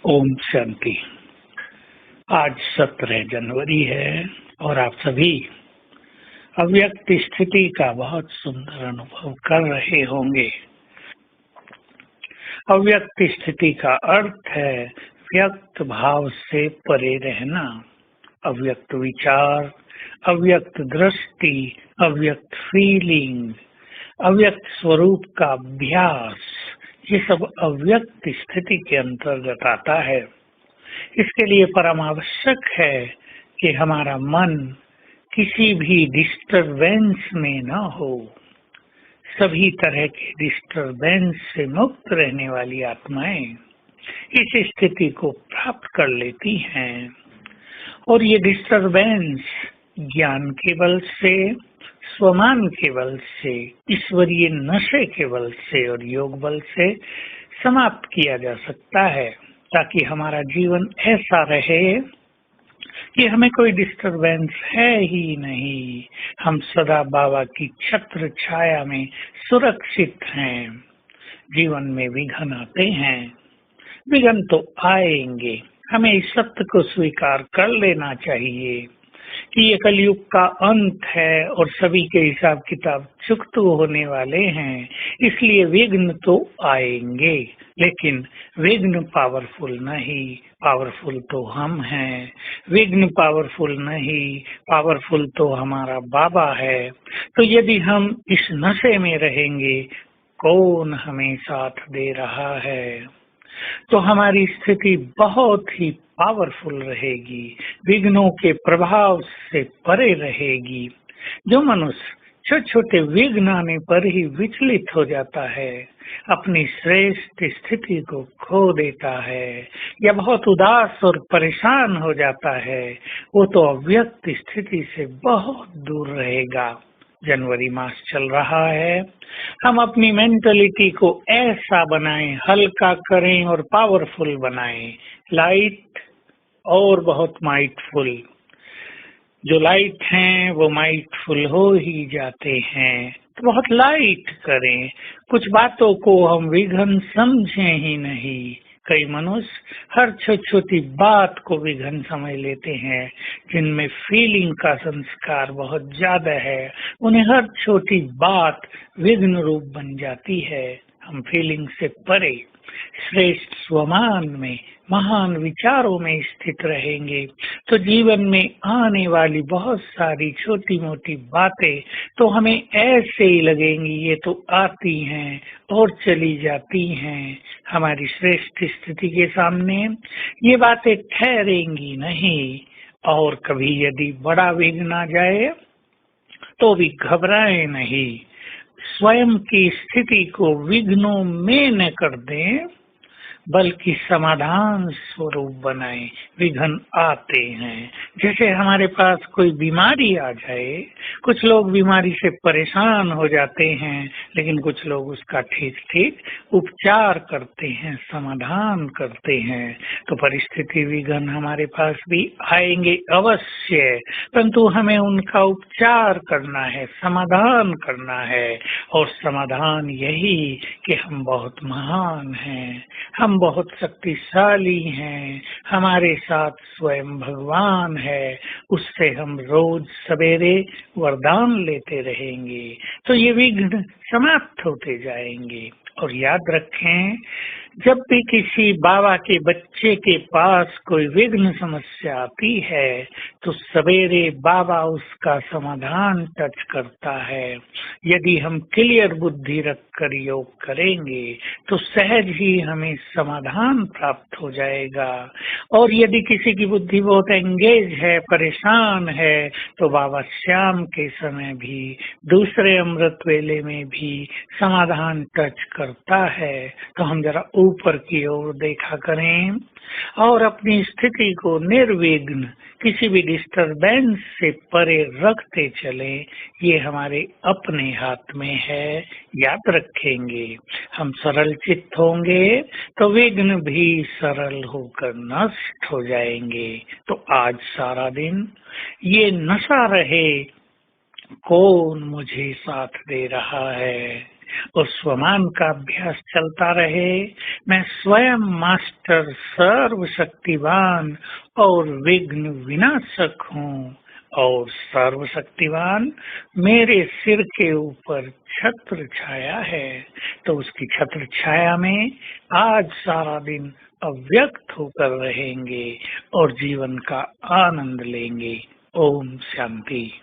ओम शांति। आज 17 जनवरी है और आप सभी अव्यक्त स्थिति का बहुत सुंदर अनुभव कर रहे होंगे। अव्यक्त स्थिति का अर्थ है व्यक्त भाव से परे रहना, अव्यक्त विचार, अव्यक्त दृष्टि, अव्यक्त फीलिंग, अव्यक्त स्वरूप का अभ्यास, ये सब अव्यक्त स्थिति के अंतर्गत आता है। इसके लिए परम आवश्यक है कि हमारा मन किसी भी डिस्टरबेंस में न हो। सभी तरह के डिस्टरबेंस से मुक्त रहने वाली आत्माएं इस स्थिति को प्राप्त कर लेती हैं और ये डिस्टरबेंस ज्ञान के बल से, स्वमान के बल से, ईश्वरीय नशे के बल से और योग बल से समाप्त किया जा सकता है, ताकि हमारा जीवन ऐसा रहे कि हमें कोई डिस्टरबेंस है ही नहीं। हम सदा बाबा की छत्र छाया में सुरक्षित हैं। जीवन में विघ्न आते हैं, विघ्न तो आएंगे, हमें इस सत्य को स्वीकार कर लेना चाहिए कि ये कलयुग का अंत है और सभी के हिसाब किताब चुकते होने वाले हैं। इसलिए विघ्न तो आएंगे, लेकिन विघ्न पावरफुल नहीं, पावरफुल तो हम हैं। विघ्न पावरफुल नहीं, पावरफुल तो हमारा बाबा है। तो यदि हम इस नशे में रहेंगे, कौन हमें साथ दे रहा है, तो हमारी स्थिति बहुत ही पावरफुल रहेगी, विघ्नों के प्रभाव से परे रहेगी। जो मनुष्य छोटे छोटे विघ्न आने पर ही विचलित हो जाता है, अपनी श्रेष्ठ स्थिति को खो देता है या बहुत उदास और परेशान हो जाता है, वो तो अव्यक्त स्थिति से बहुत दूर रहेगा। जनवरी मास चल रहा है, हम अपनी मेंटलिटी को ऐसा बनाएं, हल्का करें और पावरफुल बनाएं, लाइट और बहुत माइटफुल। जो लाइट हैं वो माइटफुल हो ही जाते हैं, तो बहुत लाइट करें। कुछ बातों को हम विघ्न समझें ही नहीं। कई मनुष्य हर छोटी बात को विघ्न समझ लेते हैं, जिनमें फीलिंग का संस्कार बहुत ज्यादा है, उन्हें हर छोटी बात विघ्न रूप बन जाती है। हम फीलिंग से परे श्रेष्ठ स्वमान में, महान विचारों में स्थित रहेंगे तो जीवन में आने वाली बहुत सारी छोटी मोटी बातें तो हमें ऐसे ही लगेंगी, ये तो आती हैं और चली जाती हैं। हमारी श्रेष्ठ स्थिति के सामने ये बातें ठहरेंगी नहीं। और कभी यदि बड़ा विघ्न आ जाए तो भी घबराएं नहीं, स्वयं की स्थिति को विघ्नों में न कर दें, बल्कि समाधान स्वरूप बनाएं। विघ्न आते हैं, जैसे हमारे पास कोई बीमारी आ जाए, कुछ लोग बीमारी से परेशान हो जाते हैं, लेकिन कुछ लोग उसका ठीक ठीक उपचार करते हैं, समाधान करते हैं। तो परिस्थिति विघ्न हमारे पास भी आएंगे अवश्य, परंतु हमें उनका उपचार करना है, समाधान करना है। और समाधान यही कि हम बहुत महान हैं, हम बहुत शक्तिशाली हैं, हमारे साथ स्वयं भगवान है, उससे हम रोज सवेरे वरदान लेते रहेंगे तो ये विघ्न समाप्त होते जाएंगे। और याद रखें, जब भी किसी बाबा के बच्चे के पास कोई विघ्न समस्या आती है तो सवेरे बाबा उसका समाधान टच करता है। यदि हम क्लियर बुद्धि रखकर योग करेंगे तो सहज ही हमें समाधान प्राप्त हो जाएगा। और यदि किसी की बुद्धि बहुत एंगेज है, परेशान है, तो बाबा शाम के समय भी, दूसरे अमृत वेले में भी समाधान टच करता है। तो हम जरा ऊपर की ओर देखा करें और अपनी स्थिति को निर्विघ्न, किसी भी डिस्टरबेंस से परे रखते चलें। ये हमारे अपने हाथ में है। याद रखेंगे, हम सरल चित्त होंगे तो विघ्न भी सरल होकर नष्ट हो जाएंगे। तो आज सारा दिन ये नशा रहे, कौन मुझे साथ दे रहा है, और स्वमान का अभ्यास चलता रहे। मैं स्वयं मास्टर सर्वशक्तिवान और विघ्न विनाशक हूँ, और सर्वशक्तिवान मेरे सिर के ऊपर छत्र छाया है। तो उसकी छत्र छाया में आज सारा दिन अव्यक्त होकर रहेंगे और जीवन का आनंद लेंगे। ओम शांति।